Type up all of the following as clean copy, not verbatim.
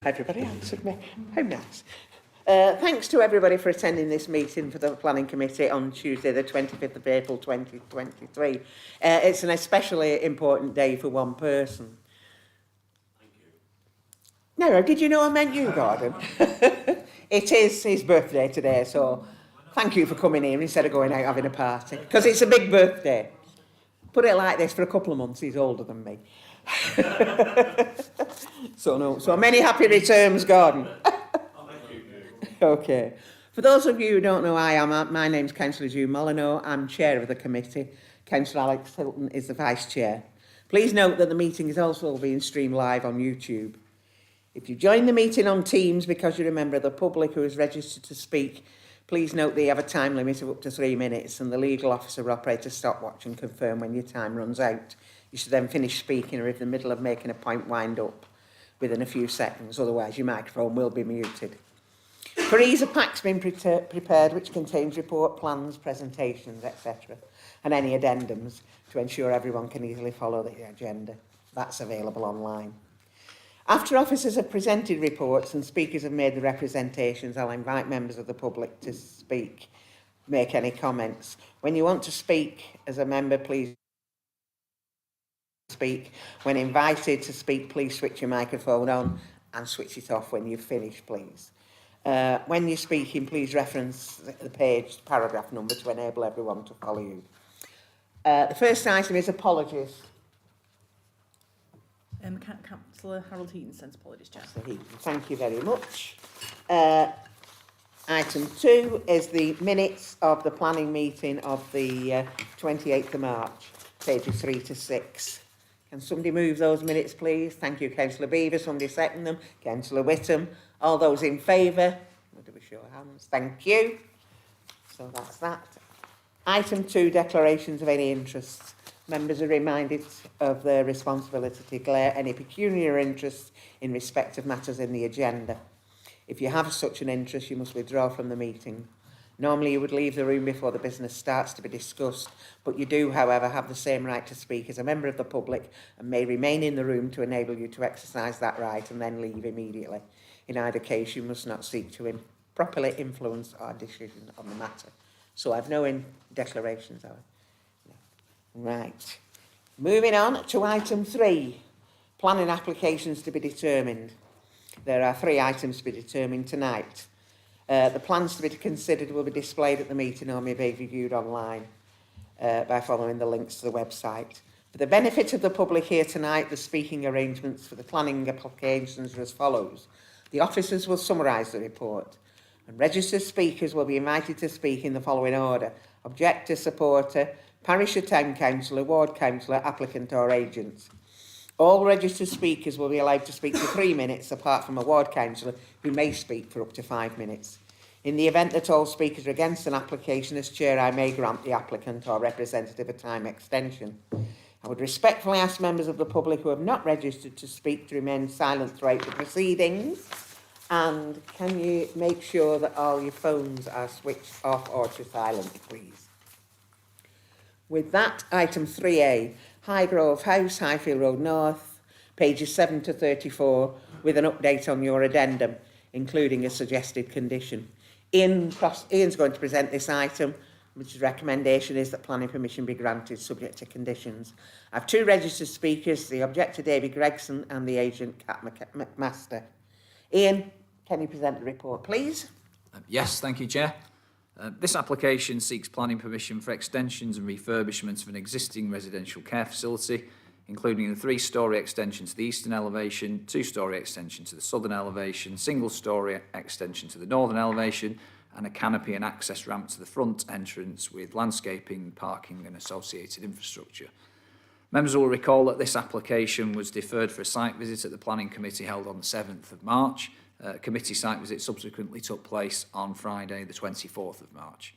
Everybody answered me. How nice. Thanks to everybody for attending this meeting for the Planning Committee on Tuesday, the 25th of April 2023. It's an especially important day for one person. Thank you. No, did you know I meant you, Gordon? It is his birthday today, so thank you for coming here instead of going out having a party, because it's a big birthday. Put it like this, for a couple of months he's older than me. So many happy returns, Gordon. Okay. For those of you who don't know who I am, my name's Councillor June Molyneux. I'm chair of the committee. Councillor Alex Hilton is the vice chair. Please note that the meeting is also being streamed live on YouTube. If you join the meeting on Teams because you're a member of the public who is registered to speak, please note that you have a time limit of up to 3 minutes and the legal officer will operate a stopwatch and confirm when your time runs out. You should then finish speaking or if in the middle of making a point, wind up within a few seconds, otherwise your microphone will be muted. For ease, a pack's been prepared which contains report, plans, presentations, etc. and any addendums to ensure everyone can easily follow the agenda. That's available online. After officers have presented reports and speakers have made the representations, I'll invite members of the public to speak, make any comments. When you want to speak as a member, please speak. When invited to speak, please switch your microphone on and switch it off when you've finished, please. When you're speaking, please reference the page, paragraph number to enable everyone to follow you. The first item is apologies. Councillor Harold Heaton sends apologies, Chair. Thank you very much. Item 2 is the minutes of the planning meeting of the 28th of March, pages 3 to 6. Can somebody move those minutes, please? Thank you, Councillor Beaver. Somebody second them. Councillor Whittam. All those in favour? We'll do a show of hands. Thank you. So that's that. Item 2, declarations of any interest. Members are reminded of their responsibility to declare any pecuniary interest in respect of matters in the agenda. If you have such an interest, you must withdraw from the meeting. Normally, you would leave the room before the business starts to be discussed, but you do, however, have the same right to speak as a member of the public and may remain in the room to enable you to exercise that right and then leave immediately. In either case, you must not seek to improperly influence our decision on the matter. So I've no declarations, have I? Right. Moving on to item 3, planning applications to be determined. There are 3 items to be determined tonight. The plans to be considered will be displayed at the meeting or may be viewed online by following the links to the website. For the benefit of the public here tonight, the speaking arrangements for the planning applications are as follows. The officers will summarise the report and registered speakers will be invited to speak in the following order. Objector, supporter, parish or town councillor, ward councillor, applicant or agent. All registered speakers will be allowed to speak for 3 minutes apart from a ward councillor who may speak for up to 5 minutes. In the event that all speakers are against an application, as chair, I may grant the applicant or representative a time extension. I would respectfully ask members of the public who have not registered to speak to remain silent throughout the proceedings. And can you make sure that all your phones are switched off or to silent, please? With that, item 3A, Highgrove House, Highfield Road North, pages 7 to 34, with an update on your addendum, including a suggested condition. Ian's going to present this item, which recommendation is that planning permission be granted subject to conditions. I have 2 registered speakers, the objector David Gregson and the agent Kat McMaster. Ian, can you present the report, please? Yes, thank you, Chair. This application seeks planning permission for extensions and refurbishments of an existing residential care facility, including a 3-storey extension to the eastern elevation, 2-storey extension to the southern elevation, single-storey extension to the northern elevation, and a canopy and access ramp to the front entrance with landscaping, parking and associated infrastructure. Members will recall that this application was deferred for a site visit at the Planning Committee held on the 7th of March. Committee site visit subsequently took place on Friday the 24th of March.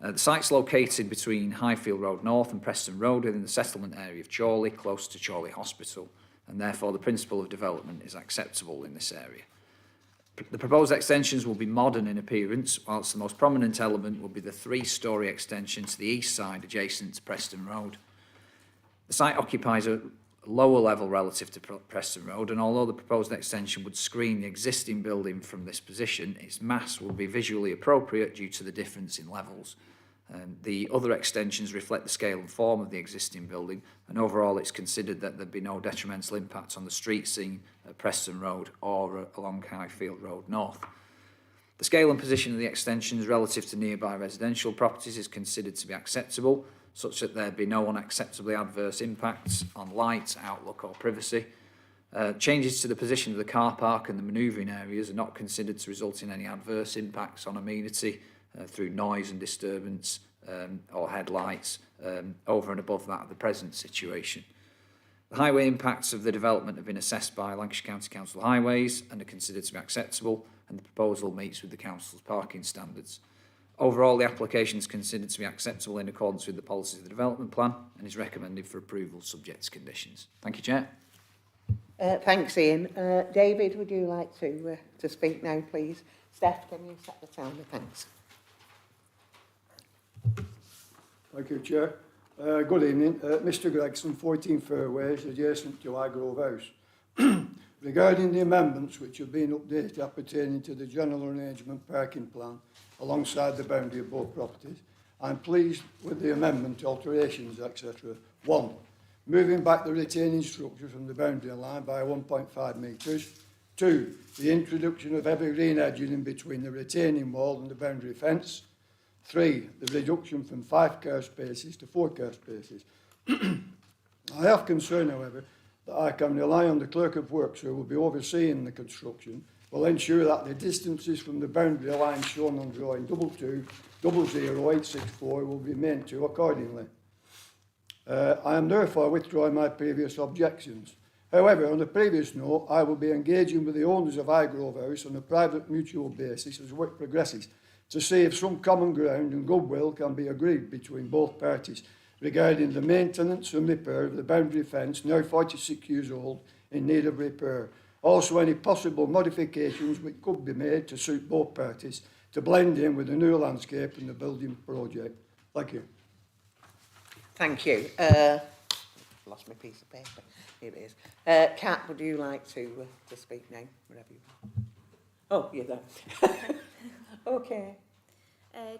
The site's located between Highfield Road North and Preston Road within the settlement area of Chorley, close to Chorley Hospital, and therefore the principle of development is acceptable in this area. The proposed extensions will be modern in appearance, whilst the most prominent element will be the 3-storey extension to the east side adjacent to Preston Road. The site occupies a lower level relative to Preston Road, and although the proposed extension would screen the existing building from this position, its mass will be visually appropriate due to the difference in levels. The other extensions reflect the scale and form of the existing building, and overall it's considered that there'd be no detrimental impact on the street scene at Preston Road or along Highfield Road North. The scale and position of the extensions relative to nearby residential properties is considered to be acceptable, such that there be no unacceptably adverse impacts on light, outlook or privacy. Changes to the position of the car park and the manoeuvring areas are not considered to result in any adverse impacts on amenity through noise and disturbance or headlights over and above that of the present situation. The highway impacts of the development have been assessed by Lancashire County Council Highways and are considered to be acceptable, and the proposal meets with the Council's parking standards. Overall, the application is considered to be acceptable in accordance with the policies of the development plan and is recommended for approval subject to conditions. Thank you, Chair. Thanks, Ian. David, would you like to speak now, please? Steph, can you set the sounder? Thanks. Thank you, Chair. Good evening. Mr Gregson, 14 Fairways, adjacent to Highgrove House. Regarding the amendments which have been updated appertaining to the general arrangement parking plan alongside the boundary of both properties, I'm pleased with the amendment, alterations, etc. 1. Moving back the retaining structure from the boundary line by 1.5 metres. 2. The introduction of evergreen edging in between the retaining wall and the boundary fence. 3. The reduction from 5 car spaces to 4 car spaces. I have concern, however, that I can rely on the Clerk of Works, who will be overseeing the construction, will ensure that the distances from the boundary line shown on drawing 2200864 will be made to accordingly. I am therefore withdrawing my previous objections. However, on a previous note, I will be engaging with the owners of Highgrove House on a private mutual basis as work progresses, to see if some common ground and goodwill can be agreed between both parties regarding the maintenance and repair of the boundary fence, now 46 years old, in need of repair. Also, any possible modifications which could be made to suit both parties to blend in with the new landscape and the building project. Thank you. Thank you. Lost my piece of paper. Here it is. Kat, would you like to speak now? Wherever you are. Oh, you're there. Okay.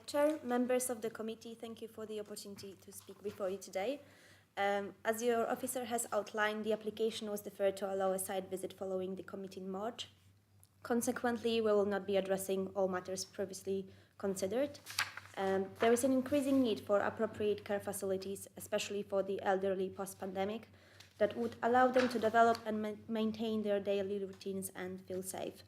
Chair, members of the committee, thank you for the opportunity to speak before you today. As your officer has outlined, the application was deferred to allow a site visit following the committee in March. Consequently, we will not be addressing all matters previously considered. There is an increasing need for appropriate care facilities, especially for the elderly post-pandemic, that would allow them to develop and maintain their daily routines and feel safe.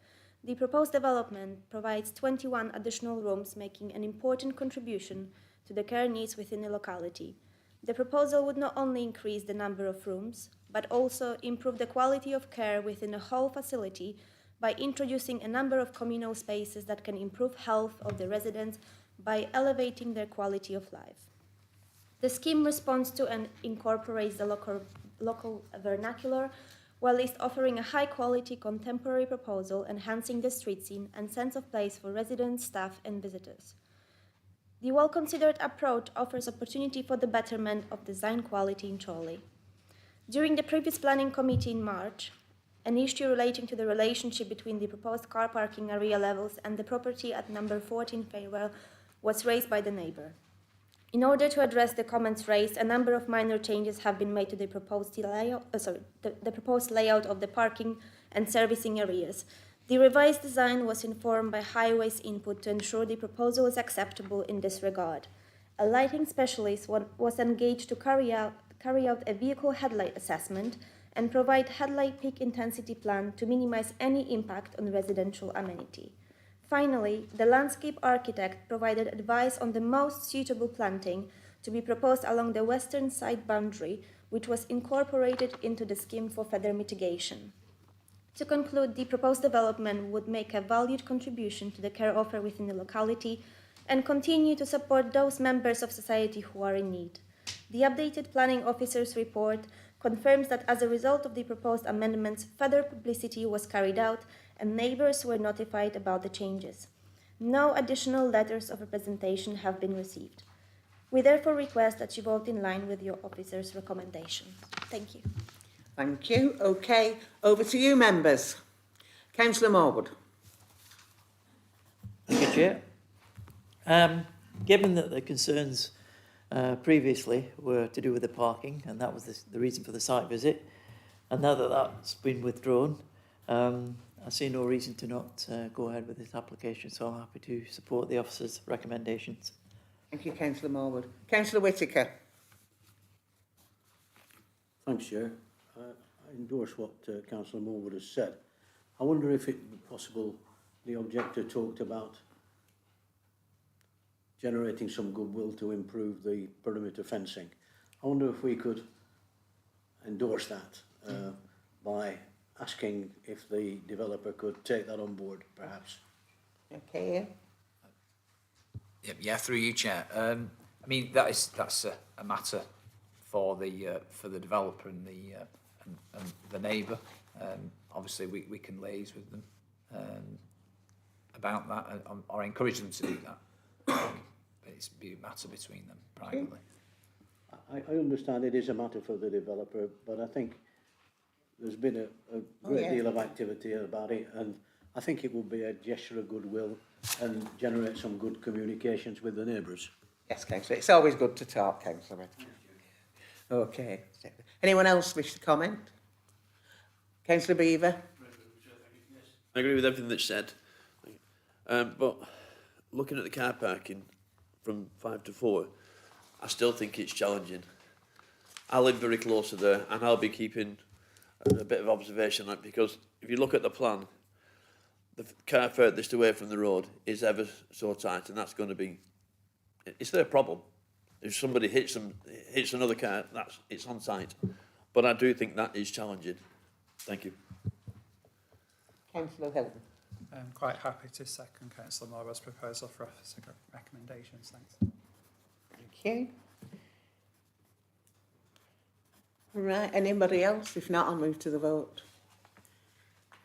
The proposed development provides 21 additional rooms, making an important contribution to the care needs within the locality. The proposal would not only increase the number of rooms, but also improve the quality of care within the whole facility by introducing a number of communal spaces that can improve health of the residents by elevating their quality of life. The scheme responds to and incorporates the local vernacular, while it's offering a high-quality contemporary proposal enhancing the street scene and sense of place for residents, staff and visitors. The well-considered approach offers opportunity for the betterment of design quality in Chorley. During the previous planning committee in March, an issue relating to the relationship between the proposed car parking area levels and the property at number 14 Fairwell was raised by the neighbour. In order to address the comments raised, a number of minor changes have been made to the proposed layout of the parking and servicing areas. The revised design was informed by Highways input to ensure the proposal is acceptable in this regard. A lighting specialist was engaged to carry out a vehicle headlight assessment and provide headlight peak intensity plan to minimize any impact on residential amenity. Finally, the landscape architect provided advice on the most suitable planting to be proposed along the western side boundary, which was incorporated into the scheme for further mitigation. To conclude, the proposed development would make a valued contribution to the care offer within the locality and continue to support those members of society who are in need. The updated planning officer's report confirms that as a result of the proposed amendments, further publicity was carried out and neighbours were notified about the changes. No additional letters of representation have been received. We therefore request that you vote in line with your officer's recommendations. Thank you. Thank you. Okay, over to you, members. Councillor Morwood. Thank you, Chair. Given that the concerns previously were to do with the parking, and that was the reason for the site visit, and now that that's been withdrawn, I see no reason to not go ahead with this application, so I'm happy to support the officer's recommendations. Thank you, Councillor Morwood. Councillor Whittaker. Thanks, Chair. I endorse what Councillor Morwood has said. I wonder if it would be possible, the objector talked about generating some goodwill to improve the perimeter fencing. I wonder if we could endorse that by asking if the developer could take that on board, perhaps. Okay. Yeah, through you, Chair. I mean, that's a matter for the developer and the neighbour. Obviously, we can liaise with them about that or encourage them to do that. But it's be a matter between them privately. I understand it is a matter for the developer, but I think there's been a great deal of activity about it, and I think it will be a gesture of goodwill and generate some good communications with the neighbours. Yes, Councillor. It's always good to talk, Councillor. Okay. Anyone else wish to comment? Councillor Beaver. I agree with everything that's said. But looking at the car parking from 5 to 4, I still think it's challenging. I live very close to there, and I'll be keeping a bit of observation on it, because if you look at the plan, the car furthest away from the road is ever so tight, and that's going to be, it's their problem. If somebody hits another car, it's on site. But I do think that is challenging. Thank you. Councillor Hilton. I'm quite happy to second Councillor Morwood's proposal for officer recommendations. Thanks. Thank you. Right, anybody else? If not, I'll move to the vote.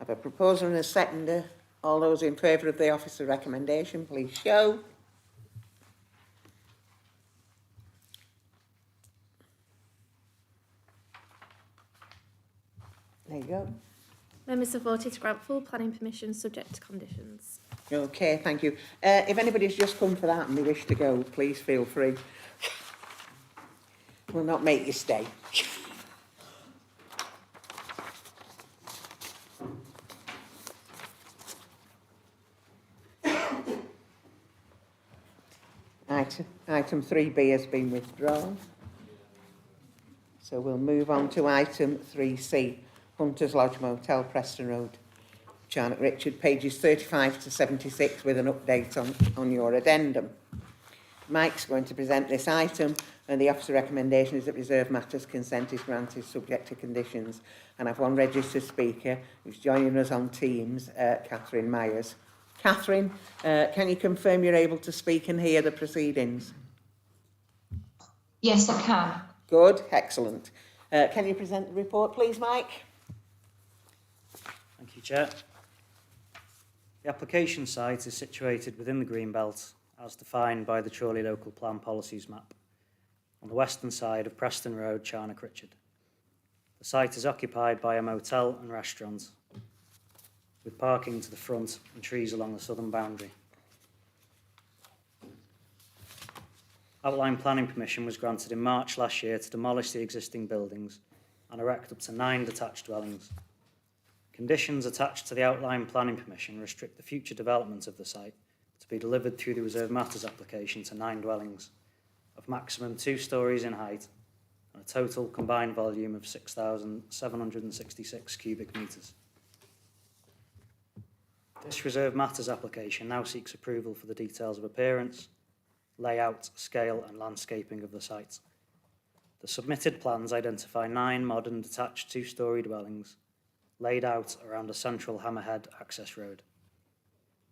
I have a proposer and a seconder. All those in favour of the officer recommendation, please show. There you go. Members have voted to grant full planning permission subject to conditions. Okay, thank you. If anybody's just come for that and they wish to go, please feel free. We'll not make you stay. Item 3B has been withdrawn. So we'll move on to item 3C, Hunters Lodge Motel, Preston Road, Charnock. Richard, pages 35 to 76 with an update on your addendum. Mike's going to present this item, and the officer recommendation is that reserved matters consent is granted subject to conditions. And I've one registered speaker who's joining us on Teams, Catherine Myers. Catherine, can you confirm you're able to speak and hear the proceedings? Yes, I can. Good, excellent. Can you present the report, please, Mike? Thank you, Chair. The application site is situated within the Greenbelt, as defined by the Chorley Local Plan Policies map, on the western side of Preston Road, Charnock, Richard. The site is occupied by a motel and restaurant, with parking to the front and trees along the southern boundary. Outline planning permission was granted in March last year to demolish the existing buildings and erect up to 9 detached dwellings. Conditions attached to the outline planning permission restrict the future development of the site to be delivered through the reserved matters application to 9 dwellings of maximum 2 stories in height and a total combined volume of 6,766 cubic metres. This reserved matters application now seeks approval for the details of appearance, layout, scale and landscaping of the site. The submitted plans identify 9 modern detached 2-storey dwellings laid out around a central hammerhead access road.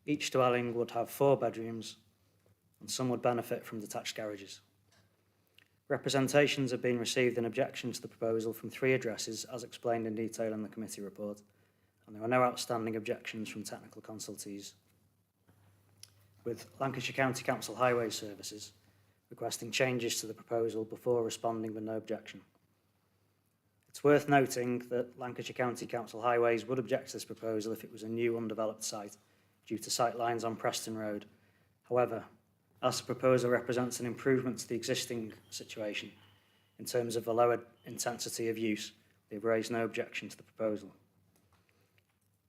Each dwelling would have 4 bedrooms and some would benefit from detached garages. Representations have been received in objection to the proposal from 3 addresses as explained in detail in the committee report, and there are no outstanding objections from technical consultees, with Lancashire County Council Highway Services requesting changes to the proposal before responding with no objection. It's worth noting that Lancashire County Council Highways would object to this proposal if it was a new undeveloped site due to sight lines on Preston Road. However, as the proposal represents an improvement to the existing situation in terms of a lower intensity of use, they've raised no objection to the proposal.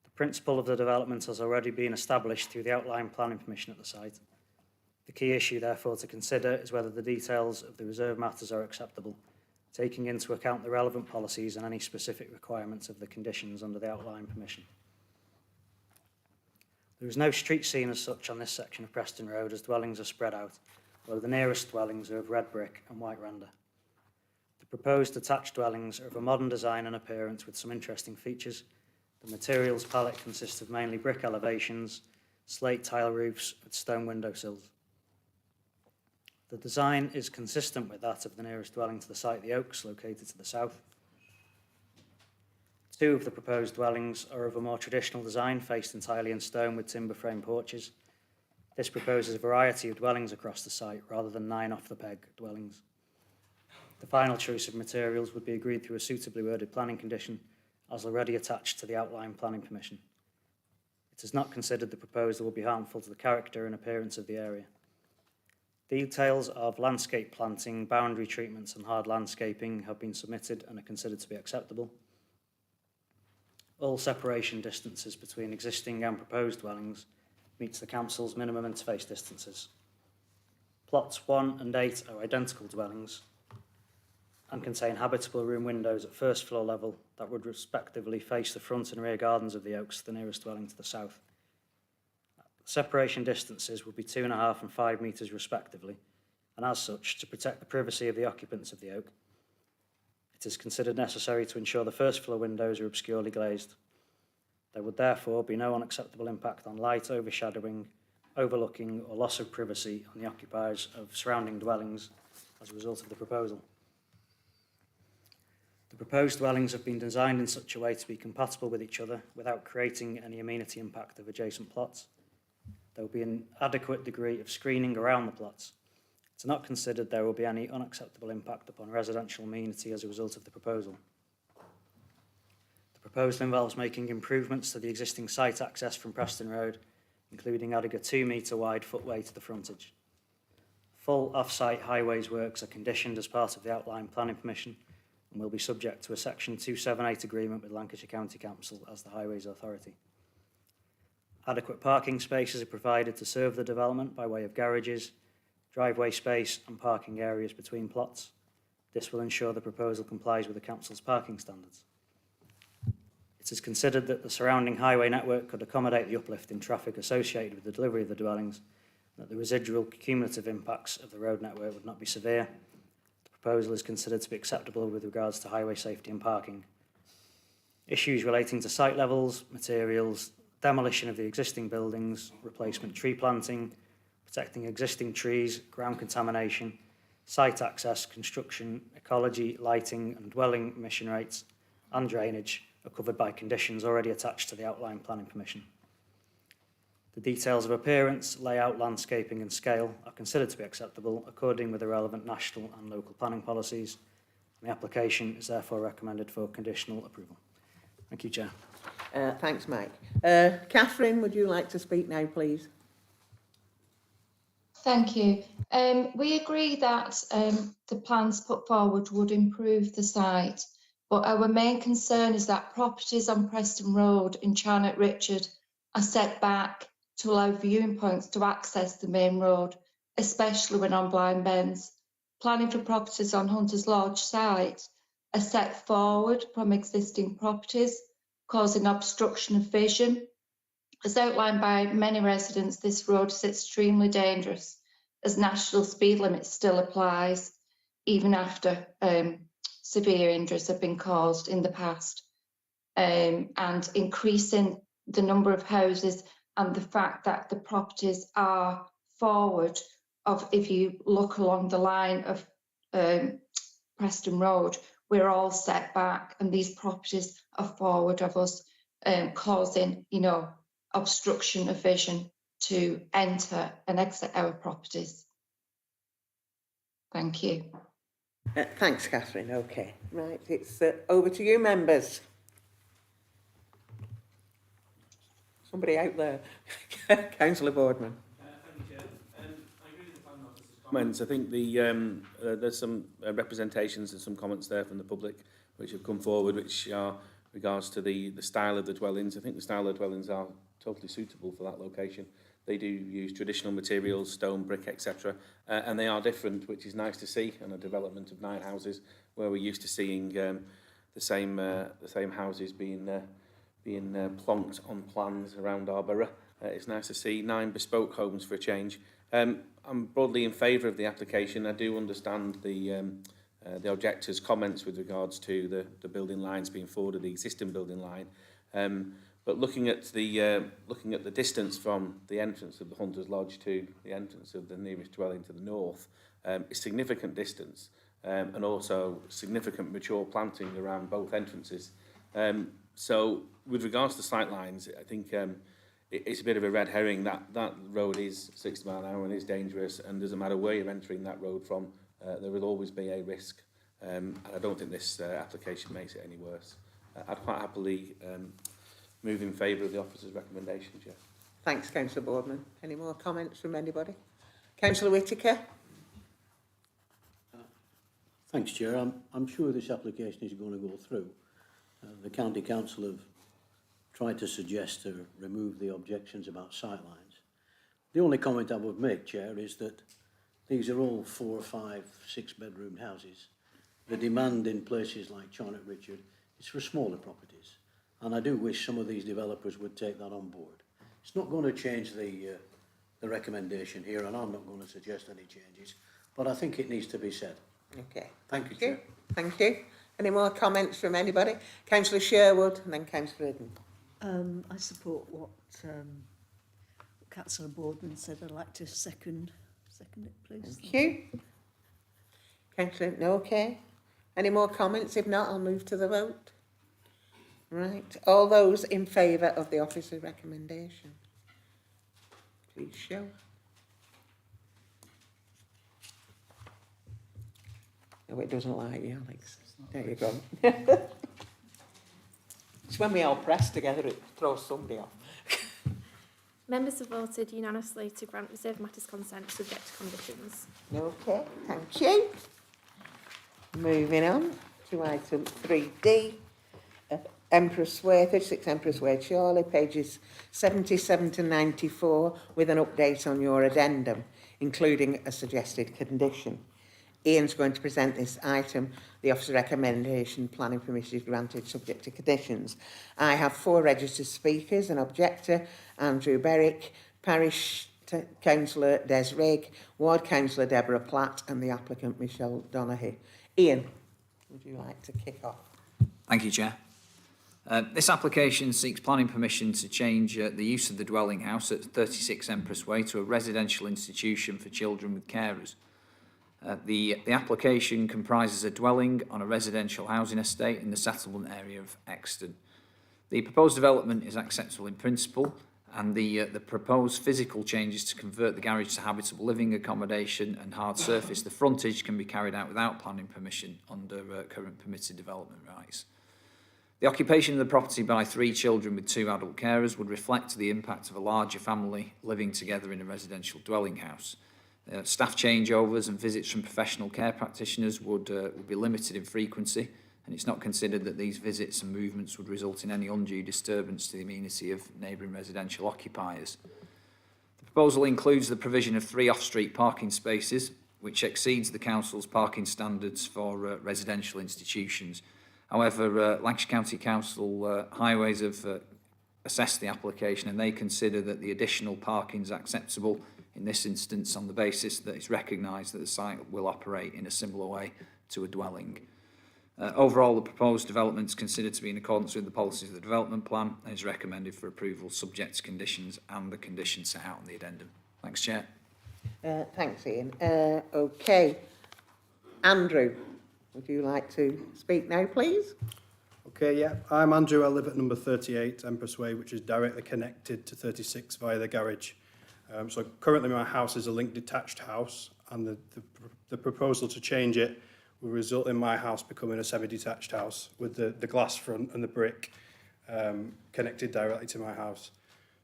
The principle of the development has already been established through the outline planning permission at the site. The key issue, therefore, to consider is whether the details of the reserve matters are acceptable, taking into account the relevant policies and any specific requirements of the conditions under the outline permission. There is no street scene as such on this section of Preston Road as dwellings are spread out, although the nearest dwellings are of red brick and white render. The proposed detached dwellings are of a modern design and appearance with some interesting features. The materials palette consists of mainly brick elevations, slate tile roofs with stone windowsills. The design is consistent with that of the nearest dwelling to the site, the Oaks, located to the south. Two of the proposed dwellings are of a more traditional design, faced entirely in stone with timber frame porches. This proposes a variety of dwellings across the site rather than 9 off-the-peg dwellings. The final choice of materials would be agreed through a suitably worded planning condition, as already attached to the outline planning permission. It is not considered the proposal will be harmful to the character and appearance of the area. Details of landscape planting, boundary treatments and hard landscaping have been submitted and are considered to be acceptable. All separation distances between existing and proposed dwellings meets the council's minimum interface distances. Plots 1 and 8 are identical dwellings and contain habitable room windows at first floor level that would respectively face the front and rear gardens of the Oaks, the nearest dwelling to the south. Separation distances would be 2.5 and 5 metres respectively, and as such, to protect the privacy of the occupants of the Oak, it is considered necessary to ensure the first floor windows are obscurely glazed. There would therefore be no unacceptable impact on light, overshadowing, overlooking or loss of privacy on the occupiers of surrounding dwellings as a result of the proposal. The proposed dwellings have been designed in such a way to be compatible with each other without creating any amenity impact of adjacent plots. There will be an adequate degree of screening around the plots. It's not considered there will be any unacceptable impact upon residential amenity as a result of the proposal. The proposal involves making improvements to the existing site access from Preston Road, including adding a 2-metre wide footway to the frontage. Full off-site highways works are conditioned as part of the outline planning permission and will be subject to a Section 278 agreement with Lancashire County Council as the Highways Authority. Adequate parking spaces are provided to serve the development by way of garages, driveway space and parking areas between plots. This will ensure the proposal complies with the Council's parking standards. It is considered that the surrounding highway network could accommodate the uplift in traffic associated with the delivery of the dwellings, and that the residual cumulative impacts of the road network would not be severe. The proposal is considered to be acceptable with regards to highway safety and parking. Issues relating to site levels, materials, demolition of the existing buildings, replacement tree planting, protecting existing trees, ground contamination, site access, construction, ecology, lighting and dwelling emission rates and drainage are covered by conditions already attached to the outline planning permission. The details of appearance, layout, landscaping and scale are considered to be acceptable according with the relevant national and local planning policies, and the application is therefore recommended for conditional approval. Thank you, Chair. Thanks, Mike. Catherine, would you like to speak now, please? Thank you. We agree that the plans put forward would improve the site, but our main concern is that properties on Preston Road in Charnock Richard are set back to allow viewing points to access the main road, especially when on blind bends. Planning for properties on Hunter's Lodge site are set forward from existing properties, causing obstruction of vision. As outlined by many residents, this road is extremely dangerous as national speed limit still applies, even after severe injuries have been caused in the past. And increasing the number of houses and the fact that the properties are forward of, if you look along the line of Preston Road, we're all set back and these properties are forward of us, causing, obstruction of vision to enter and exit our properties. Thank you. Thanks, Catherine. Okay, right, it's over to you, members. Somebody out there. Councillor Boardman. Thank you, Chair. I agree with the planning officer's comments. I think there's some representations and some comments there from the public which have come forward, which are regards to the style of the dwellings. I think the style of the dwellings are totally suitable for that location. They do use traditional materials, stone, brick, etc. And they are different, which is nice to see on a development of 9 houses, where we're used to seeing the same houses being plonked on plans around our borough. It's nice to see 9 bespoke homes for a change. I'm broadly in favour of the application. I do understand the objector's comments with regards to the building lines being forwarded, the existing building line. But looking at the distance from the entrance of the Hunter's Lodge to the entrance of the nearest dwelling to the north, is significant distance, and also significant mature planting around both entrances. So with regards to sight lines, I think it's a bit of a red herring. That road is 60 miles an hour and is dangerous, and doesn't matter where you're entering that road from, there will always be a risk. And I don't think this application makes it any worse. I'd quite happily move in favour of the officer's recommendation, Chair. Thanks, Councillor Boardman. Any more comments from anybody? Councillor Whittaker. Thanks, Chair. I'm sure this application is going to go through. The County Council have tried to suggest to remove the objections about sightlines. The only comment I would make, Chair, is that these are all 4, 5, 6 bedroom houses. The demand in places like Charnock, Richard, is for smaller properties. And I do wish some of these developers would take that on board. It's not going to change the recommendation here, and I'm not going to suggest any changes, but I think it needs to be said. Okay. Thank you, Chair. Thank you. Any more comments from anybody? Councillor Sherwood and then Councillor Eden. I support what Councillor Boardman said. I'd like to second it, please. Thank you. Councillor, no, okay. Any more comments? If not, I'll move to the vote. Right. All those in favour of the officer's recommendation, please show. No, it doesn't like you, Alex. There you go. It's when we all press together, it throws somebody off. Members have voted unanimously to grant reserved matters consent subject to conditions. Okay, thank you. Moving on to item 3D. Empress Way, 36 Empress Way, Chorley, pages 77 to 94, with an update on your addendum, including a suggested condition. Ian's going to present this item. The officer's recommendation, planning permission is granted subject to conditions. I have 4 registered speakers, an objector, Andrew Berwick, Parish Councillor Des Rigg, Ward Councillor Deborah Platt, and the applicant Michelle Donaghy. Ian, would you like to kick off? Thank you, Chair. This application seeks planning permission to change the use of the dwelling house at 36 Empress Way to a residential institution for children with carers. The application comprises a dwelling on a residential housing estate in the settlement area of Euxton. The proposed development is acceptable in principle, and the proposed physical changes to convert the garage to habitable living accommodation and hard surface the frontage can be carried out without planning permission under current permitted development rights. The occupation of the property by 3 children with 2 adult carers would reflect the impact of a larger family living together in a residential dwelling house. Staff changeovers and visits from professional care practitioners would be limited in frequency, and it's not considered that these visits and movements would result in any undue disturbance to the amenity of neighbouring residential occupiers. The proposal includes the provision of 3 off-street parking spaces, which exceeds the Council's parking standards for residential institutions. However, Lancashire County Council Highways have assessed the application, and they consider that the additional parking is acceptable in this instance on the basis that it's recognised that the site will operate in a similar way to a dwelling. Overall, the proposed development is considered to be in accordance with the policies of the development plan and is recommended for approval subject to conditions and the conditions set out in the addendum. Thanks, Chair. Thanks, Ian. Okay. Andrew, would you like to speak now, please? Okay, yeah. I'm Andrew. I live at number 38 Empress Way, which is directly connected to 36 via the garage. So currently my house is a linked detached house, and the proposal to change it will result in my house becoming a semi-detached house with the glass front and the brick connected directly to my house.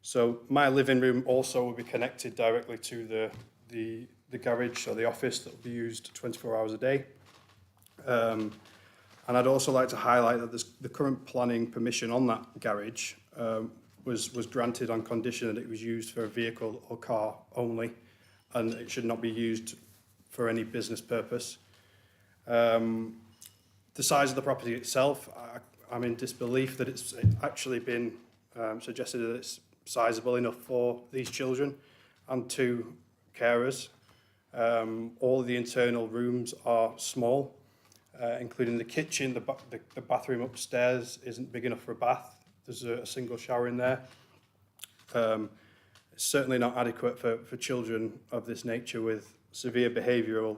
So my living room also will be connected directly to the garage or the office that will be used 24 hours a day. And I'd also like to highlight that the current planning permission on that garage was granted on condition that it was used for a vehicle or car only, and it should not be used for any business purpose. The size of the property itself, I'm in disbelief that it's actually been suggested that it's sizable enough for these children and 2 carers. All of the internal rooms are small, including the kitchen. The bathroom upstairs isn't big enough for a bath. There's a single shower in there. It's certainly not adequate for children of this nature with severe behavioural,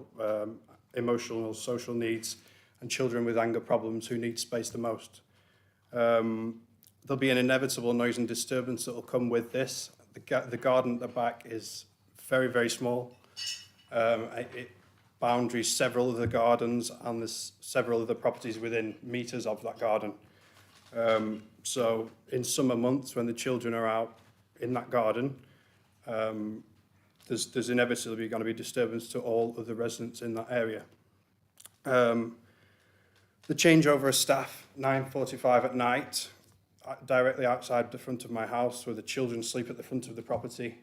emotional, social needs, and children with anger problems who need space the most. There'll be an inevitable noise and disturbance that will come with this. The garden at the back is very, very small. It boundaries several of the gardens, and there's several of the properties within metres of that garden. So in summer months when the children are out in that garden, there's inevitably going to be disturbance to all of the residents in that area. The changeover of staff, 9:45 at night, directly outside the front of my house where the children sleep at the front of the property.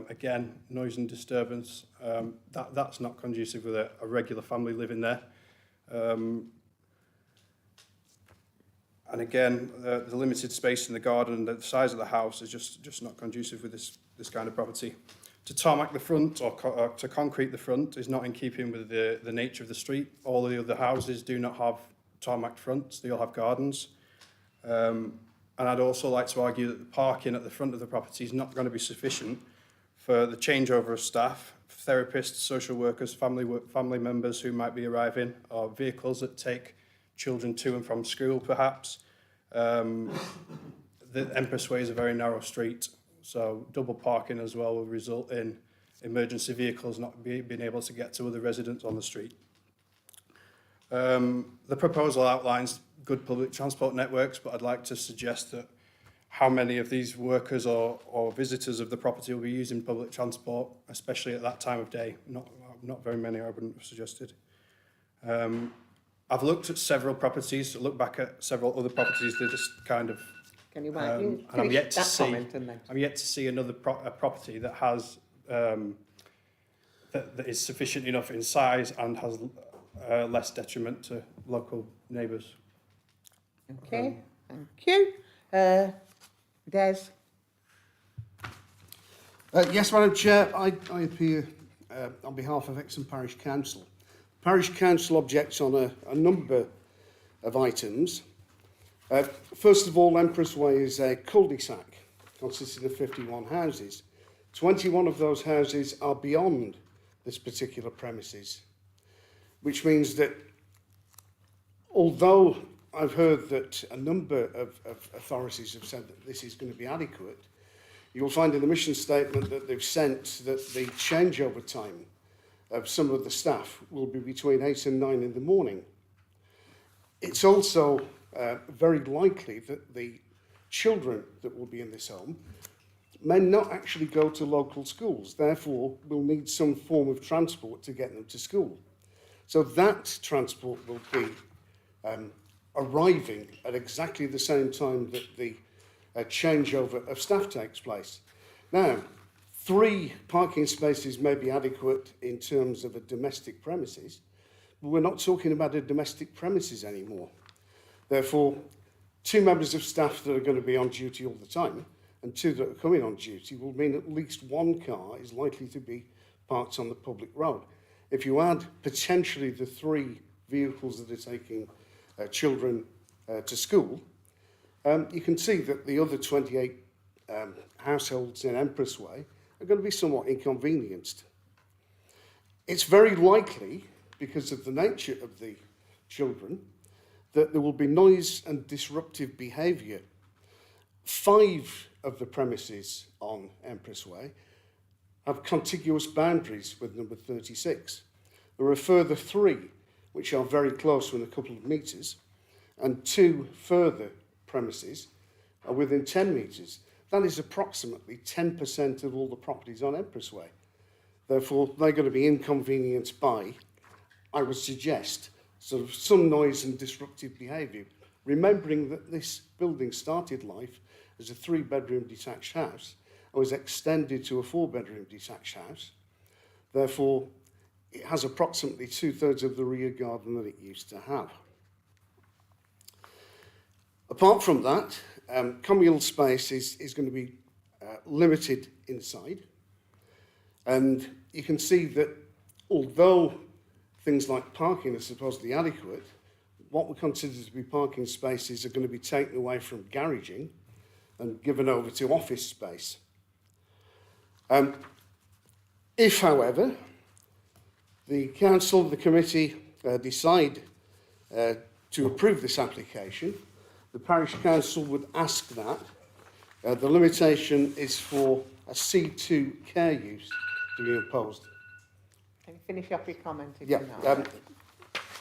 Again, noise and disturbance. That's not conducive with a regular family living there. And again, the limited space in the garden and the size of the house is just not conducive with this kind of property. To tarmac the front or to concrete the front is not in keeping with the nature of the street. All the other houses do not have tarmac fronts, they all have gardens. And I'd also like to argue that the parking at the front of the property is not going to be sufficient for the changeover of staff, therapists, social workers, family members who might be arriving, or vehicles that take children to and from school, perhaps. The Empress Way is a very narrow street, so double parking as well will result in emergency vehicles not being able to get to other residents on the street. The proposal outlines good public transport networks, but I'd like to suggest that how many of these workers or visitors of the property will be using public transport, especially at that time of day. Not very many, I wouldn't have suggested. I've looked at several properties, looked back at several other properties that just kind of... Can you and I'm yet to see another property that has that is sufficient enough in size and has less detriment to local neighbours. Okay, thank you. Des? Yes, Madam Chair, I appear on behalf of Euxton Parish Council. Parish Council objects on a number of items. First of all, Empress Way is a cul-de-sac consisting of 51 houses. 21 of those houses are beyond this particular premises, which means that although I've heard that a number of authorities have said that this is going to be adequate, you'll find in the mission statement that they've sent that the changeover time of some of the staff will be between 8 and 9 in the morning. It's also very likely that the children that will be in this home may not actually go to local schools, therefore will need some form of transport to get them to school. So that transport will be arriving at exactly the same time that the changeover of staff takes place. Now, 3 parking spaces may be adequate in terms of a domestic premises, but we're not talking about a domestic premises anymore. Therefore, 2 members of staff that are going to be on duty all the time and 2 that are coming on duty will mean at least 1 car is likely to be parked on the public road. If you add potentially the 3 vehicles that are taking children to school, you can see that the other 28 households in Empress Way are going to be somewhat inconvenienced. It's very likely, because of the nature of the children, that there will be noise and disruptive behaviour. 5 of the premises on Empress Way have contiguous boundaries with number 36. There are a further 3 which are very close within a couple of metres, and 2 further premises are within 10 metres. That is approximately 10% of all the properties on Empress Way. Therefore, they're going to be inconvenienced by, I would suggest, sort of some noise and disruptive behaviour, remembering that this building started life as a 3-bedroom detached house and was extended to a 4-bedroom detached house. Therefore, it has approximately 2/3 of the rear garden that it used to have. Apart from that, communal space is going to be limited inside. And you can see that although things like parking are supposedly adequate, what we consider to be parking spaces are going to be taken away from garaging and given over to office space. If, however, the council, the committee decide to approve this application, the parish council would ask that the limitation is for a C2 care use to be imposed. Can you finish off your comment? Yeah,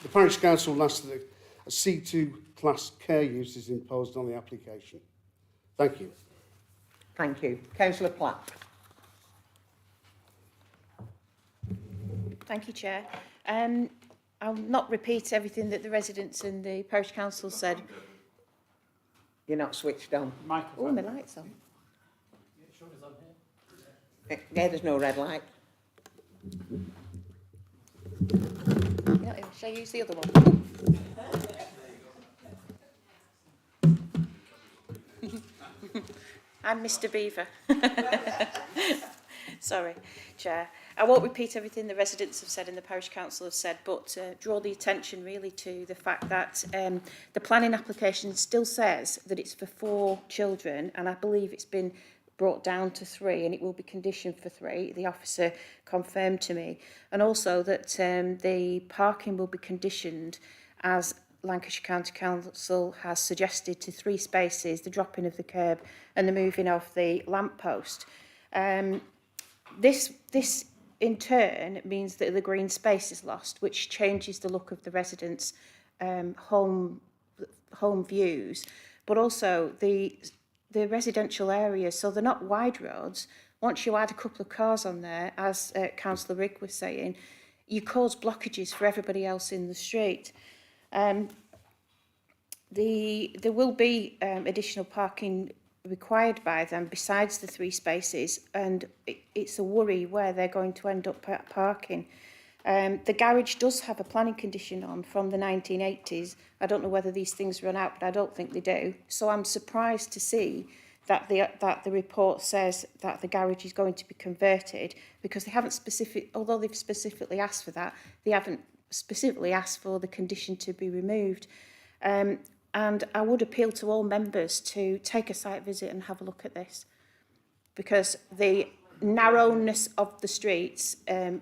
the parish council will ask that a C2 class care use is imposed on the application. Thank you. Thank you. Councillor Platt. Thank you, Chair. I'll not repeat everything that the residents and the parish council said. You're not switched on. Oh, my light's on. Yeah, there's no red light. Shall I use the other one? I'm Mr. Beaver. Sorry, Chair. I won't repeat everything the residents have said and the parish council have said, but draw the attention really to the fact that the planning application still says that it's for 4 children, and I believe it's been brought down to 3, and it will be conditioned for 3. The officer confirmed to me, and also that the parking will be conditioned as Lancashire County Council has suggested to 3 spaces, the dropping of the curb and the moving of the lamppost. This in turn means that the green space is lost, which changes the look of the residents' home views, but also the residential areas. So they're not wide roads. Once you add a couple of cars on there, as Councillor Rigg was saying, you cause blockages for everybody else in the street. There will be additional parking required by them besides the 3 spaces, and it's a worry where they're going to end up parking. The garage does have a planning condition on from the 1980s. I don't know whether these things run out, but I don't think they do. So I'm surprised to see that the report says that the garage is going to be converted, because they haven't although they've specifically asked for that, they haven't specifically asked for the condition to be removed. And I would appeal to all members to take a site visit and have a look at this, because the narrowness of the streets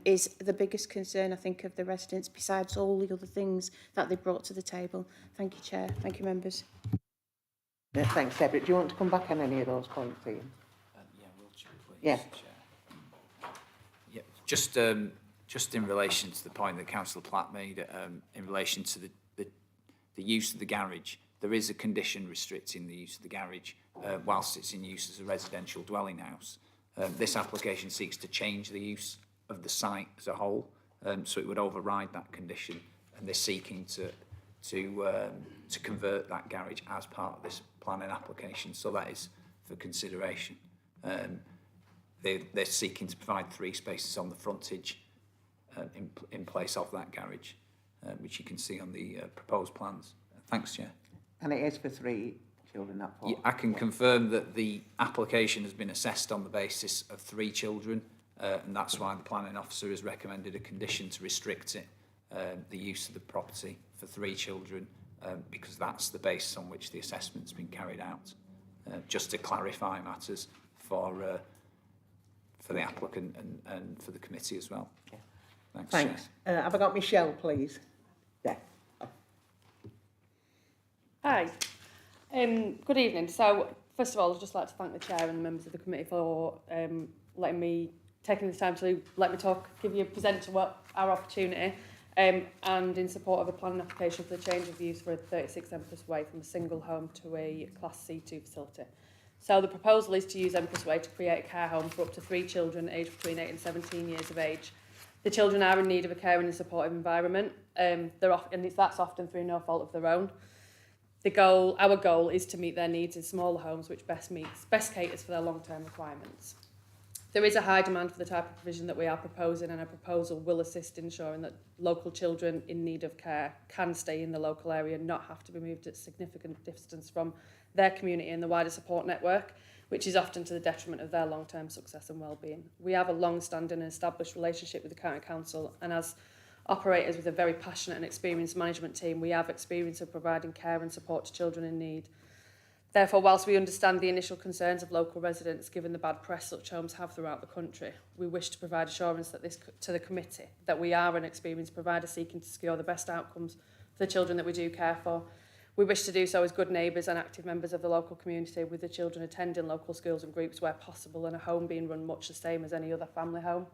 is the biggest concern, I think, of the residents, besides all the other things that they brought to the table. Thank you, Chair. Thank you, members. Yeah, thanks, Deborah. Do you want to come back on any of those points, Ian? Yeah, will you, please, Yeah. Chair. Yeah, just in relation to the point that Councillor Platt made, in relation to the use of the garage, there is a condition restricting the use of the garage whilst it's in use as a residential dwelling house. This application seeks to change the use of the site as a whole, so it would override that condition, and they're seeking to convert that garage as part of this planning application. So that is for consideration. They're seeking to provide 3 spaces on the frontage in place of that garage, which you can see on the proposed plans. Thanks, Chair. And it is for 3 children, not 4. Yeah, I can confirm that the application has been assessed on the basis of 3 children, and that's why the planning officer has recommended a condition to restrict it, the use of the property for 3 children, because that's the basis on which the assessment's been carried out. Just to clarify matters for the applicant and for the committee as well. Yeah. Thanks. Thanks. Have I got Michelle, please? Yeah. Hi. Good evening. So, first of all, I'd just like to thank the Chair and the members of the committee for taking the time to let me talk, present to what our opportunity. and in support of a planning application for the change of use for a 36 Empress Way from a single home to a Class C2 facility. So the proposal is to use Empress Way to create a care home for up to 3 children aged between 8 and 17 years of age. The children are in need of a caring and supportive environment, that's often through no fault of their own. Our goal is to meet their needs in smaller homes, which best caters for their long-term requirements. There is a high demand for the type of provision that we are proposing, and our proposal will assist in ensuring that local children in need of care can stay in the local area and not have to be moved at significant distance from their community and the wider support network, which is often to the detriment of their long-term success and well-being. We have a long-standing and established relationship with the County Council, and as operators with a very passionate and experienced management team, we have experience of providing care and support to children in need. Therefore, whilst we understand the initial concerns of local residents given the bad press such homes have throughout the country, we wish to provide assurance that to the committee that we are an experienced provider seeking to secure the best outcomes for the children that we do care for. We wish to do so as good neighbours and active members of the local community, with the children attending local schools and groups where possible, and a home being run much the same as any other family home.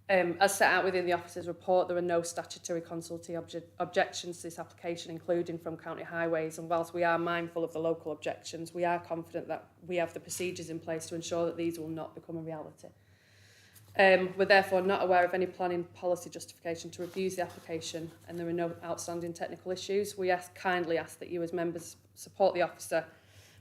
As set out within the officer's report, there are no statutory consulting objections to this application, including from County Highways, and whilst we are mindful of the local objections, we are confident that we have the procedures in place to ensure that these will not become a reality. We're therefore not aware of any planning policy justification to refuse the application, and there are no outstanding technical issues. We kindly ask that you as members support the officer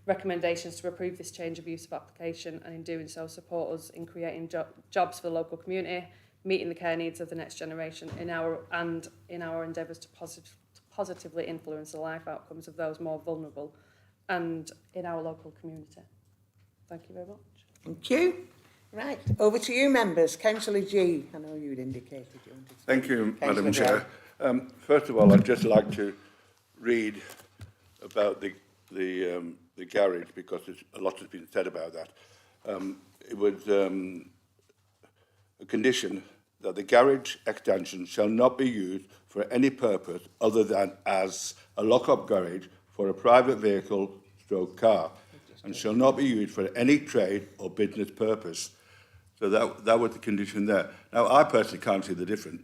recommendations to approve this change of use of application, and in doing so support us in creating jobs for the local community, meeting the care needs of the next generation in our endeavours to positively influence the life outcomes of those more vulnerable and in our local community. Thank you very much. Thank you. Right, over to you, members. Councillor G, I know you'd indicated you wanted to. Thank you, Councillor Madam Chair. First of all, I'd just like to read about the garage, because a lot has been said about that. It was a condition that the garage extension shall not be used for any purpose other than as a lock-up garage for a private vehicle stroke car, and shall not be used for any trade or business purpose. So that was the condition there. Now, I personally can't see the difference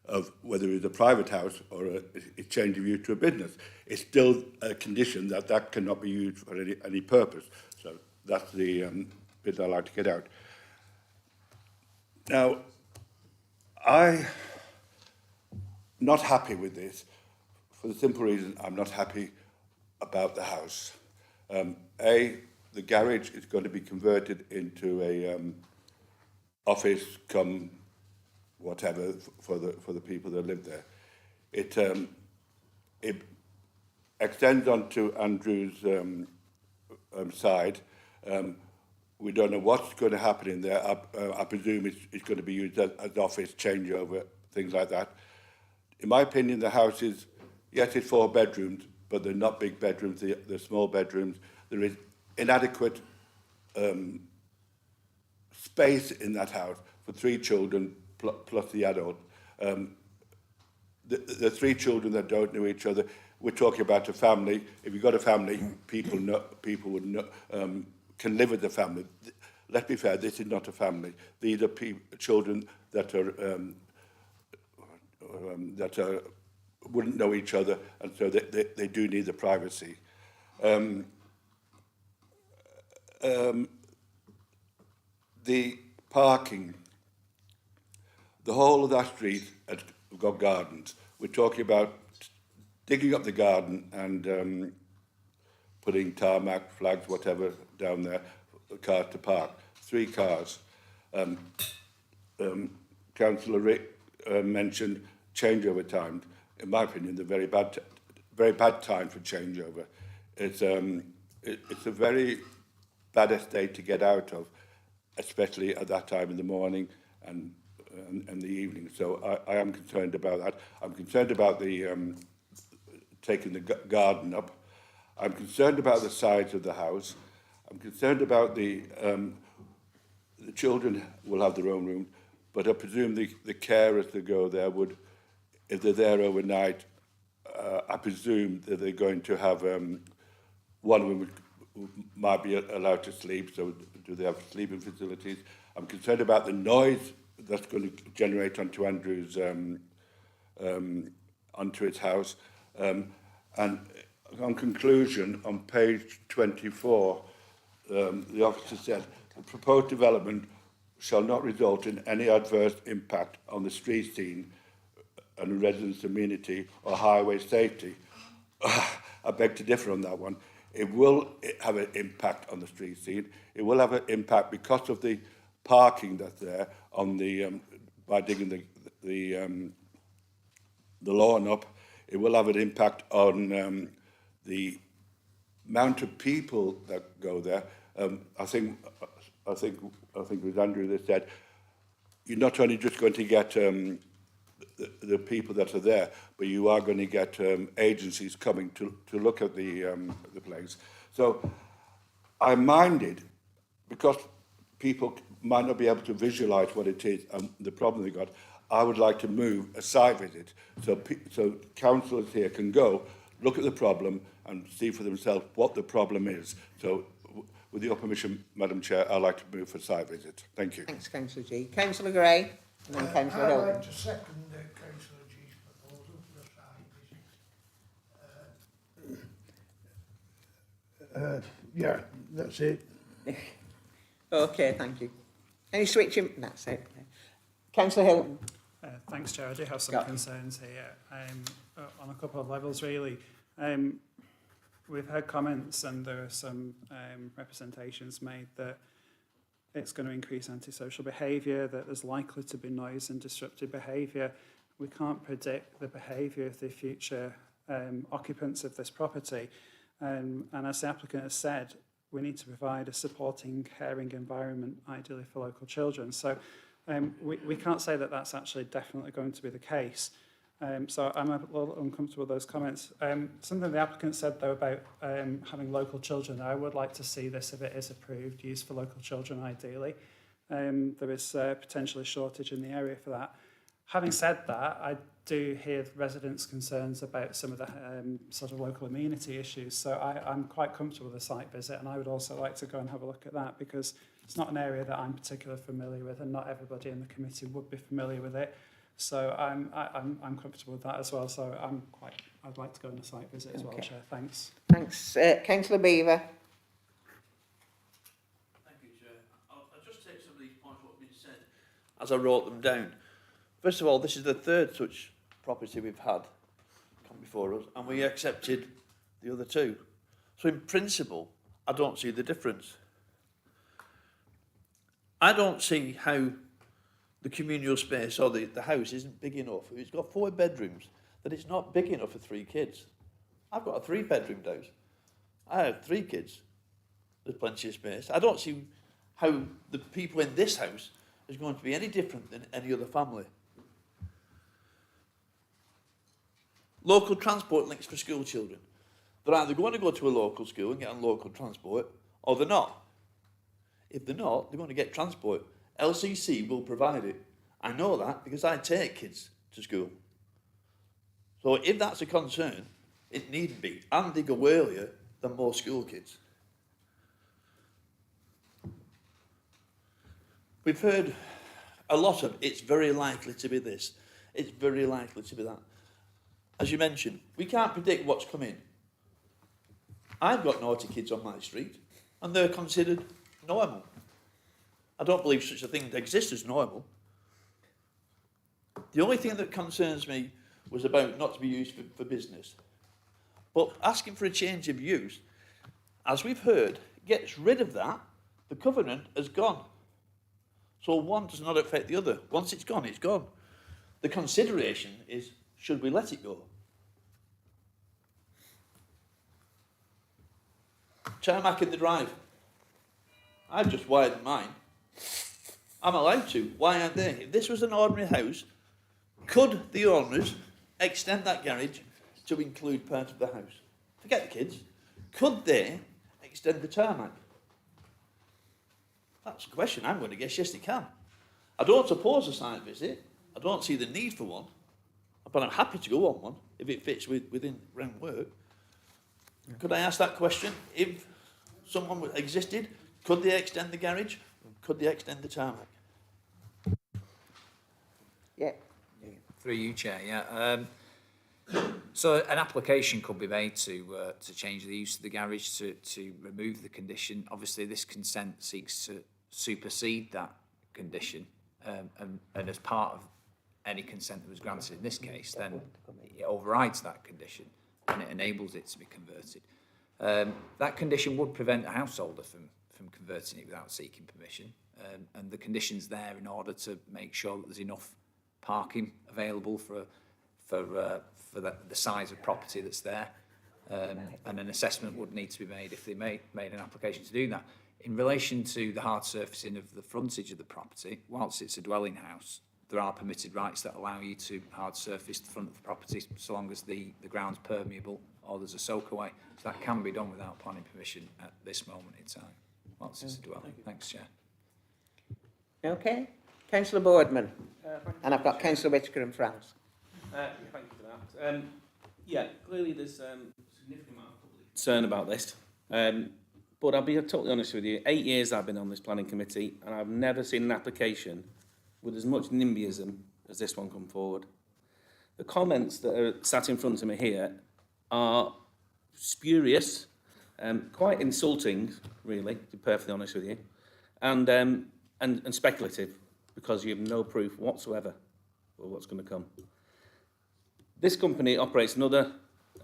of whether it's a private house or a change of use to a business. It's still a condition that cannot be used for any purpose. So that's the bit I like to get out. Now, I'm not happy with this for the simple reason I'm not happy about the house. The garage is going to be converted into a office come whatever for the people that live there. It extends onto Andrew's side. We don't know what's going to happen in there. I presume it's going to be used as office, changeover, things like that. In my opinion, the house is, yes, it's 4 bedrooms, but they're not big bedrooms, they're small bedrooms. There is inadequate space in that house for 3 children plus the adult. The 3 children that don't know each other, we're talking about a family. If you've got a family, people would know, can live with the family. Let's be fair, this is not a family. These are children that wouldn't know each other, and so they do need the privacy. The parking, the whole of that street has got gardens. We're talking about digging up the garden and putting tarmac, flags, whatever, down there for cars to park. 3 cars. Councillor Rick mentioned changeover times. In my opinion, they're very bad time for changeover. It's a very bad estate to get out of, especially at that time in the morning and the evening. So I am concerned about that. I'm concerned about the taking the garden up. I'm concerned about the size of the house. I'm concerned about the children will have their own room, but I presume the carers that go there would, if they're there overnight, I presume that they're going to have, one of them might be allowed to sleep, so do they have sleeping facilities? I'm concerned about the noise that's going to generate onto Andrew's onto its house. And on conclusion, on page 24, the officer said, the proposed development shall not result in any adverse impact on the street scene and residents' amenity or highway safety. I beg to differ on that one. It will have an impact on the street scene. It will have an impact because of the parking that's there on the by digging the lawn up. It will have an impact on the amount of people that go there. I think it was Andrew that said you're not only just going to get the people that are there, but you are going to get agencies coming to look at the place. So I'm minded, because people might not be able to visualise what it is and the problem they got. I would like to move a site visit so councillors here can go look at the problem and see for themselves what the problem is. So, with your permission, Madam Chair, I'd like to move for a site visit. Thank you. Thanks, Councillor G. Councillor Gray, and then Councillor I'd Hilton. like to second Councillor G's proposal for a site visit. Yeah, that's it. Okay, thank you. Any switching? That's it. Councillor Hilton. Thanks, Chair. I do have some concerns here on a couple of levels, really. We've heard comments and there are some representations made that it's going to increase antisocial behaviour, that there's likely to be noise and disruptive behaviour. We can't predict the behaviour of the future occupants of this property. And as the applicant has said, we need to provide a supporting, caring environment, ideally for local children. So we can't say that that's actually definitely going to be the case. So I'm a little uncomfortable with those comments. Something the applicant said, though, about having local children, I would like to see this, if it is approved, used for local children, ideally. There is potentially a shortage in the area for that. Having said that, I do hear residents' concerns about some of the sort of local amenity issues, so I'm quite comfortable with a site visit, and I would also like to go and have a look at that, because it's not an area that I'm particularly familiar with, and not everybody in the committee would be familiar with it. So I'm comfortable with that as well. So I'd like to go on a site visit as well, Chair. Thanks. Thanks, Councillor Beaver. Thank you, Chair. I'll just take some of these points what have been said as I wrote them down. First of all, this is the third such property we've had come before us, and we accepted the other two. So in principle, I don't see the difference. I don't see how the communal space or the house isn't big enough. It's got 4 bedrooms, that it's not big enough for 3 kids. I've got a 3-bedroom house. I have 3 kids. There's plenty of space. I don't see how the people in this house is going to be any different than any other family. Local transport links for school children. They're either going to go to a local school and get on local transport, or they're not. If they're not, they're going to get transport. LCC will provide it. I know that because I take kids to school. So if that's a concern, it needn't be. And they go earlier than most school kids. We've heard a lot of, it's very likely to be this, it's very likely to be that. As you mentioned, we can't predict what's coming. I've got naughty kids on my street, and they're considered normal. I don't believe such a thing exists as normal. The only thing that concerns me was about not to be used for business. But asking for a change of use, as we've heard, gets rid of that. The covenant has gone. So one does not affect the other. Once it's gone, it's gone. The consideration is, should we let it go? Charnock in the drive. I've just wired mine. I'm allowed to. Why aren't they? If this was an ordinary house, could the owners extend that garage to include part of the house? Forget the kids. Could they extend the tarmac? That's a question. I'm going to guess yes, they can. I don't oppose a site visit. I don't see the need for one. But I'm happy to go on one if it fits within ground work. Could I ask that question? If someone existed, could they extend the garage? Could they extend the tarmac? Yeah. Through you, Chair, yeah. So an application could be made to change the use of the garage to remove the condition. Obviously, this consent seeks to supersede that condition, and as part of any consent that was granted in this case, then it overrides that condition and it enables it to be converted. That condition would prevent a householder from converting it without seeking permission, and the condition's there in order to make sure that there's enough parking available for the size of property that's there, and an assessment would need to be made if they made an application to do that. In relation to the hard surfacing of the frontage of the property, whilst it's a dwelling house, there are permitted rights that allow you to hard surface the front of the property so long as the ground's permeable or there's a soakaway. So that can be done without planning permission at this moment in time, whilst it's a dwelling. Thanks, Chair. Okay. Councillor Boardman. And I've got Councillor Whittaker and France. Thank you for that. Yeah, clearly there's significant amount of public concern about this. But I'll be totally honest with you, 8 years I've been on this planning committee and I've never seen an application with as much NIMBYism as this one come forward. The comments that are sat in front of me here are spurious, quite insulting, really, to be perfectly honest with you, and speculative, because you have no proof whatsoever of what's going to come. This company operates another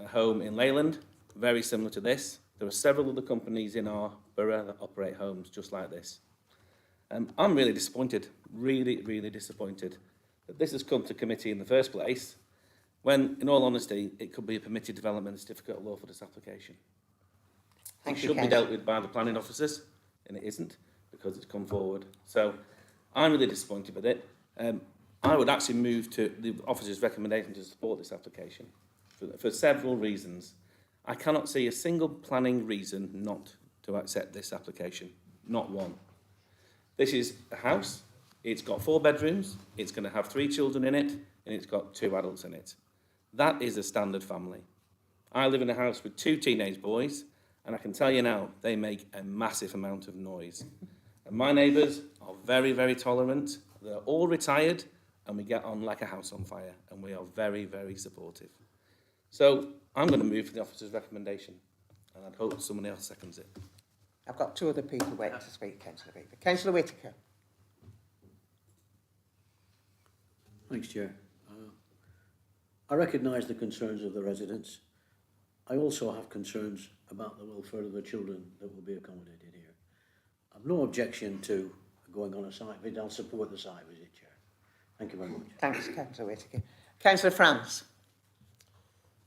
home in Leyland, very similar to this. There are several other companies in our borough that operate homes just like this. I'm really disappointed, really disappointed that this has come to committee in the first place when, in all honesty, it could be a permitted development certificate of law for this application. It should be dealt with by the planning officers, and it isn't, because it's come forward. So I'm really disappointed with it. I would actually move to the officer's recommendation to support this application for several reasons. I cannot see a single planning reason not to accept this application, not one. This is a house, it's got 4 bedrooms, it's going to have 3 children in it, and it's got 2 adults in it. That is a standard family. I live in a house with 2 teenage boys, and I can tell you now, they make a massive amount of noise. And my neighbours are very tolerant, they're all retired, and we get on like a house on fire, and we are very supportive. So I'm going to move for the officer's recommendation, and I'd hope someone else seconds it. I've got 2 other people waiting to speak, Councillor Beaver. Councillor Whittaker. Thanks, Chair. I recognise the concerns of the residents. I also have concerns about the welfare of the children that will be accommodated here. I've no objection to going on a site visit. I'll support the site visit, Chair. Thank you very much. Thanks, Councillor Whittaker. Councillor France.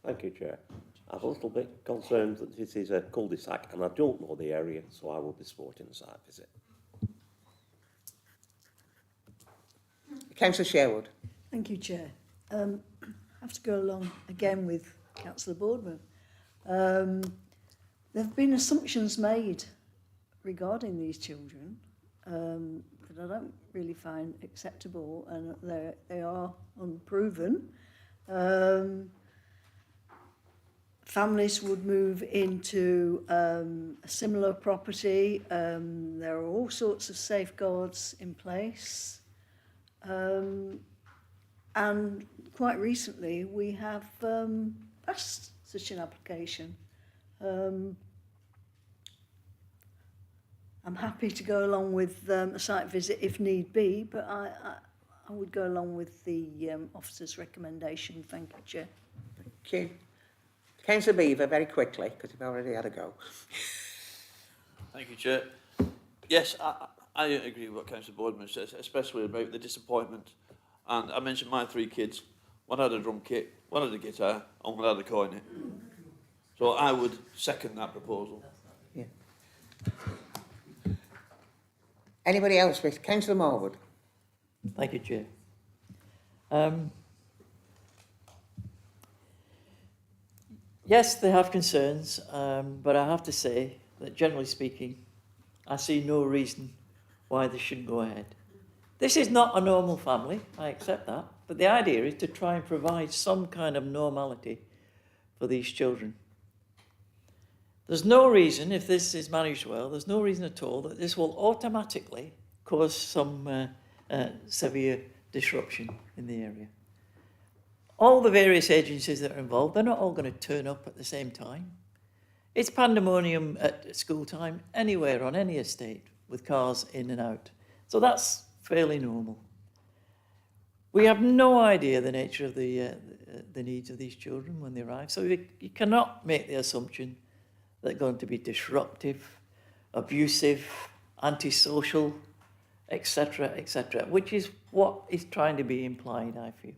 Thank you, Chair. I'm a little bit concerned that this is a cul-de-sac and I don't know the area, so I will be supporting the site visit. Councillor Sherwood. Thank you, Chair. I have to go along again with Councillor Boardman. There have been assumptions made regarding these children that I don't really find acceptable, and they are unproven. Families would move into a similar property. There are all sorts of safeguards in place. And quite recently, we have passed such an application. I'm happy to go along with a site visit if need be, but I would go along with the officer's recommendation. Thank you, Chair. Thank you. Councillor Beaver, very quickly, because you've already had a go. Thank you, Chair. Yes, I agree with what Councillor Boardman says, especially about the disappointment. And I mentioned my 3 kids. One had a drum kit, one had a guitar, and one had a cornet. So I would second that proposal. Yeah. Anybody else with Councillor Morwood? Thank you, Chair. Yes, they have concerns, but I have to say that generally speaking, I see no reason why they shouldn't go ahead. This is not a normal family, I accept that, but the idea is to try and provide some kind of normality for these children. There's no reason, if this is managed well, there's no reason at all that this will automatically cause some severe disruption in the area. all the various agencies that are involved, they're not all going to turn up at the same time. It's pandemonium at school time anywhere on any estate with cars in and out. So that's fairly normal. We have no idea the nature of the needs of these children when they arrive. So you cannot make the assumption that they're going to be disruptive, abusive, antisocial, etc., etc., which is what is trying to be implied, I feel.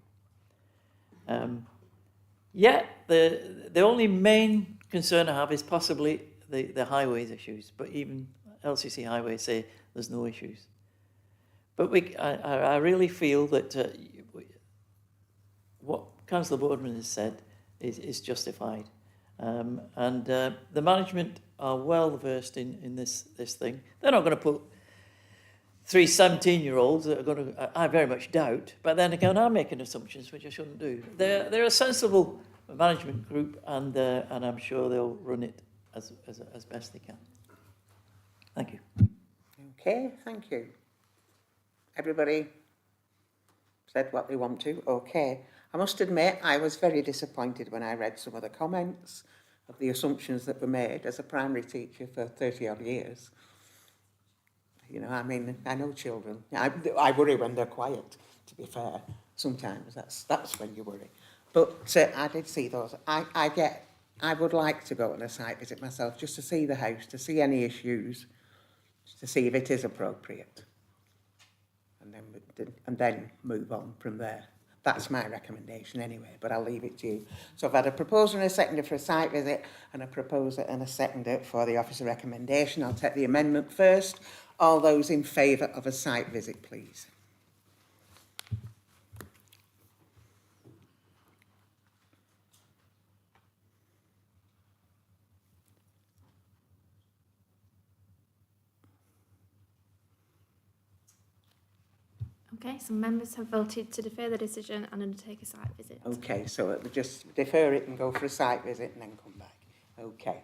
Yet the only main concern I have is possibly the highways issues, but even LCC Highways say there's no issues. But I really feel that what Councillor Boardman has said is justified. And the management are well versed in this thing. They're not going to put 3 17-year-olds that are going to, I very much doubt, but then again, I'm making assumptions which I shouldn't do. They're a sensible management group, and I'm sure they'll run it as best they can. Thank you. Okay, thank you. Everybody said what they want to. Okay. I must admit, I was very disappointed when I read some of the comments of the assumptions that were made as a primary teacher for 30-odd years. You know, I mean, I know children. I worry when they're quiet, to be fair. Sometimes that's when you worry. But I did see those. I would like to go on a site visit myself, just to see the house, to see any issues, to see if it is appropriate. And then move on from there. That's my recommendation anyway, but I'll leave it to you. So I've had a proposer and a seconder for a site visit, and a proposer and a seconder for the officer recommendation. I'll take the amendment first. All those in favour of a site visit, please. Okay, some members have voted to defer the decision and undertake a site visit. Okay, so just defer it and go for a site visit and then come back. Okay.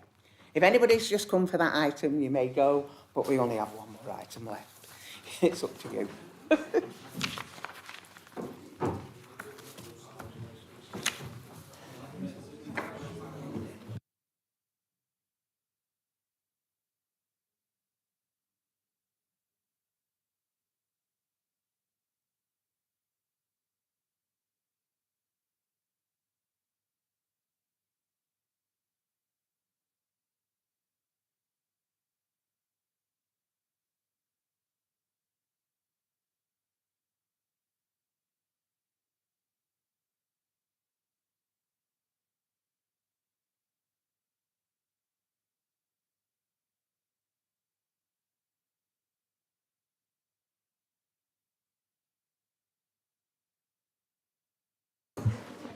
If anybody's just come for that item, you may go, but we only have one more item left. It's up to you.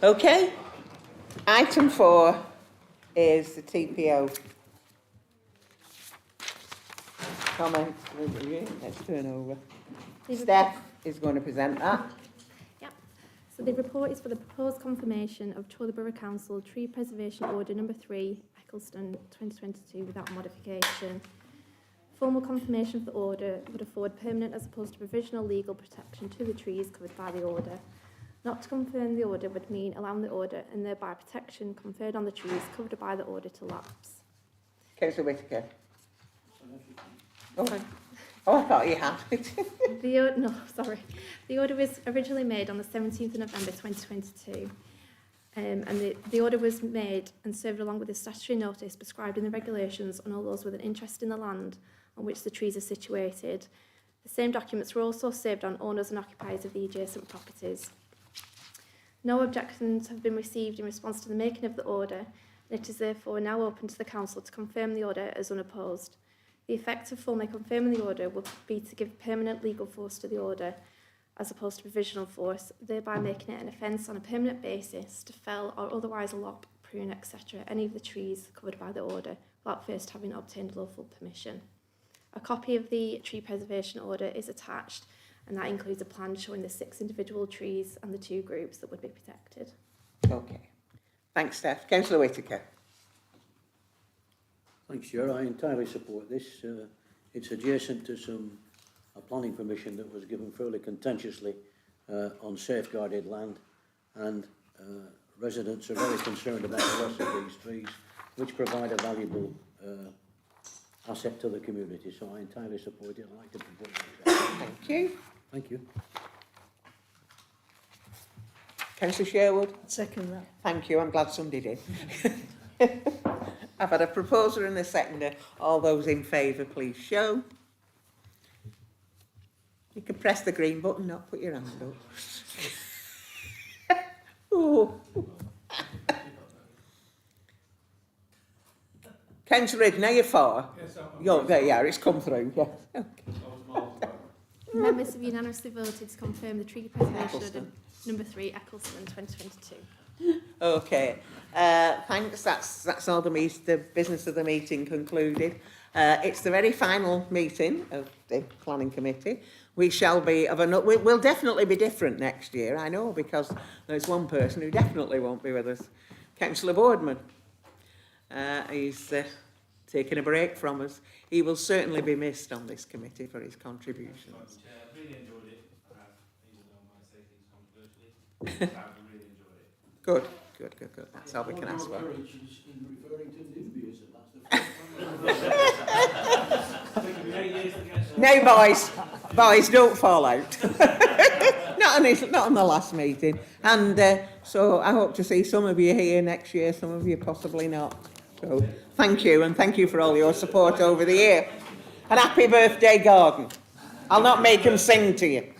Okay. Item 4 is the TPO. Comments. Let's turn over. Steph is going to present that. Yep. So the report is for the proposed confirmation of Chorley Borough Council Tree Preservation Order Number 3, Eccleston 2022 without modification. Formal confirmation of the order would afford permanent as opposed to provisional legal protection to the trees covered by the order. Not to confirm the order would mean allowing the order and thereby protection conferred on the trees covered by the order to lapse. Councillor Whittaker. Oh, I thought you had it. The order was originally made on the 17th of November 2022. And the order was made and served along with a statutory notice prescribed in the regulations on all those with an interest in the land on which the trees are situated. The same documents were also served on owners and occupiers of the adjacent properties. No objections have been received in response to the making of the order, and it is therefore now open to the Council to confirm the order as unopposed. The effect of formally confirming the order will be to give permanent legal force to the order, as opposed to provisional force, thereby making it an offence on a permanent basis to fell or otherwise lop, prune, etc. any of the trees covered by the order, without first having obtained lawful permission. A copy of the tree preservation order is attached, and that includes a plan showing the 6 individual trees and the 2 groups that would be protected. Okay. Thanks, Steph. Councillor Whittaker. Thanks, Chair. I entirely support this. It's adjacent to a planning permission that was given fairly contentiously on safeguarded land, and residents are very concerned about the loss of these trees, which provide a valuable asset to the community. So I entirely support it. I'd like to propose it. Thank you. Thank you. Councillor Sherwood? Second that. Thank you, I'm glad somebody did. I've had a proposer and a seconder. All those in favour, please show. You can press the green button, not put your hand up. Oh. Councillor Ridden, are you for? Yes, there you are, it's come through. Yes. Okay. Members have unanimously voted to confirm the tree preservation order number 3, Eccleston 2022. Okay, thanks. That's all the business of the meeting concluded. It's the very final meeting of the planning committee. We shall be we'll definitely be different next year. I know, because there's one person who definitely won't be with us, Councillor Boardman. He's taking a break from us. He will certainly be missed on this committee for his contributions. I've really enjoyed it, even though I might say things controversially. I've really enjoyed it. Good. That's all we can ask for. No, boys, don't fall out. not on the last meeting. And so I hope to see some of you here next year, some of you possibly not. So thank you, and thank you for all your support over the year. And happy birthday, Gordon. I'll not make him sing to you.